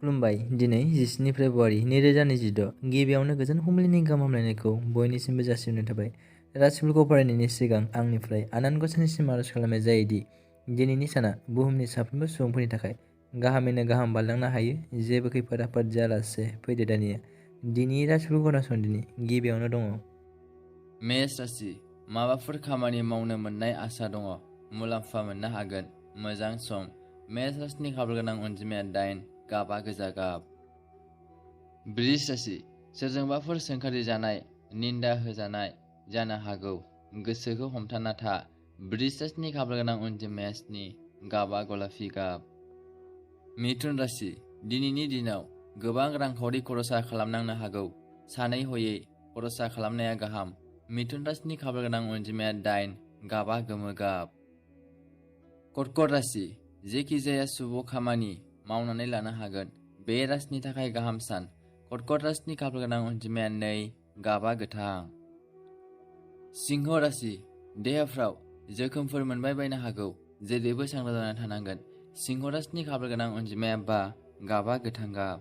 खुलुमबाय। दिनै 17 फेब्रुआरि 2026 गिबियावनो गोजोन फुंबिलिनि गाहाम हामलायनायखौ बयनिसिमबो जासिहरनाय थाबाय। राशिफोरखौ फरायनायनि सिगां आंनिफ्राय आनान गसाइनिसिम आरज खालामनाय जायोदि दिनैनि साना बुहुमनि साफ्रोमबो सुबुंफोरनि थाखाय गाहामैनो गाहाम बारलांनो हायो। जेबो खैफोद आफोद जायालासे फैदो दानिया दिनैनि राशिफोरखौ खोनासंदिनि गिबियावनो दङ मेष राशि माबाफोर खामानि मावनो मोननाय आसा दङ, मुलाम्फा मोननो हागोन, मोजां सम। मेष राशिनि खाफाल गोनां अनजिमाया 8, गाबा गोजा गाब। बृष राशि सोरजोंबाफोर सोंखारि जानाय, निन्दा होजानाय जानो हागौ, गोसोखौ हमथाना था। बृष राशिनि खाफाल गोनां अनजिमाया 7, गाबा गलाफि गाब। मिथुन राशि दिनैनि दिनाव गोबां रांखावरि खरसा खालामनांनो हागौ, सानै हयै खरसा खालामनाया गाहाम। मिथुन राशिनि खाफाल गोनां अनजिमाया 8, गाबा गोमो गाब। कर्कट राशि जेखि जाया शुभ खामानि मावनानै लानो हागोन, बे राशिनि थाखाय गाहाम सान। कर्कट राशिनि खाफाल गोनां अनजिमाया 2, गाबा गोथां। सिंह राशि देहाफ्राव जोखोमफोर मोनबाय बायनो हागौ, जेरैबो सांग्रां जाना थानांगोन। सिंह राशिनि खाफाल गोनां अनजिमाया 5, गाबा गोथां गाब।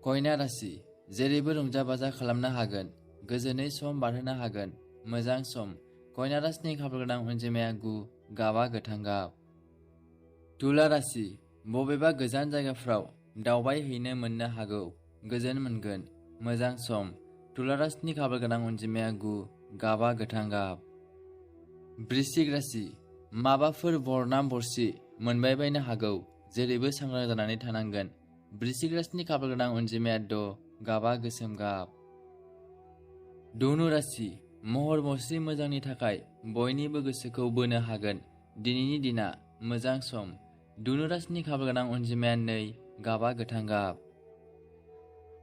कन्या राशि जेरैबो रंजा बाजा खालामनो हागोन, गोजोनै सम बारहोनो हागोन, मोजां सम। कन्या राशिनि खाफाल गोनां अनजिमाया 9, गाबा गोथां गाब। तुला राशि बबेबा गोजान जायगाफ्राव दावबायहैनो मोननो हागौ, गोजोन मोनगोन, मोजां सम। तुला राशिनि खाफाल गोनां अनजिमाया 9, गाबा गोथां गाब। वृश्चिक राशि माबाफोर बरना बरसि मोनबाय बायनो हागौ, जेरैबो सांग्रां जानानै थानांगोन। वृश्चिक राशिनि खाफाल गोनां अनजिमाया 6, गाबा गोसोम गाब। धनु राशि महर मुस्रि मोजांनि थाखाय बयनिबो गोसोखौ बोनो हागोन, दिनैनि दिना मोजां सम। धनु राशिनि खाफाल गोनां अनजिमाया 2, गाबा गोथां गाब।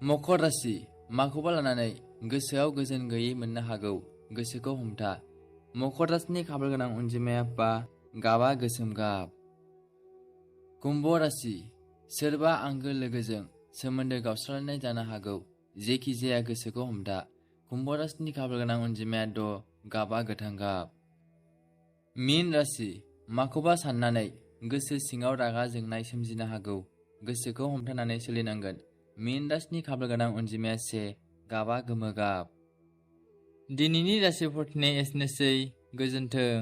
मकर राशि माखौबा लानानै गोसोआव गोजोन गैयै मोननो हागौ, गोसोखौ हमथा। मकर राशिनि खाफाल गोनां अनजिमाया 5, गाबा गोसोम गाब। कुम्भ राशि सोरबा आंगो लोगोजों सोमोन्दो गावस्रालायनाय जानो हागौ, जेखि जाया गोसोखौ हमथा। कुम्भ राशिनि खाफाल गोनां अनजिमाया 6, गाबा गोथां गाब। मीन राशि माखौबा साननानै गोसो सिङाव रागा जोंनाय सोमजिनो हागौ, गोसोखौ हमथानानै सोलिनांगोन। मीन राशिनि खाफाल गोनां अनजिमाया 1, गाबा गोमो गाब। दिनैनि राशिफोरनि एसेनोसै, गोजोन्थों।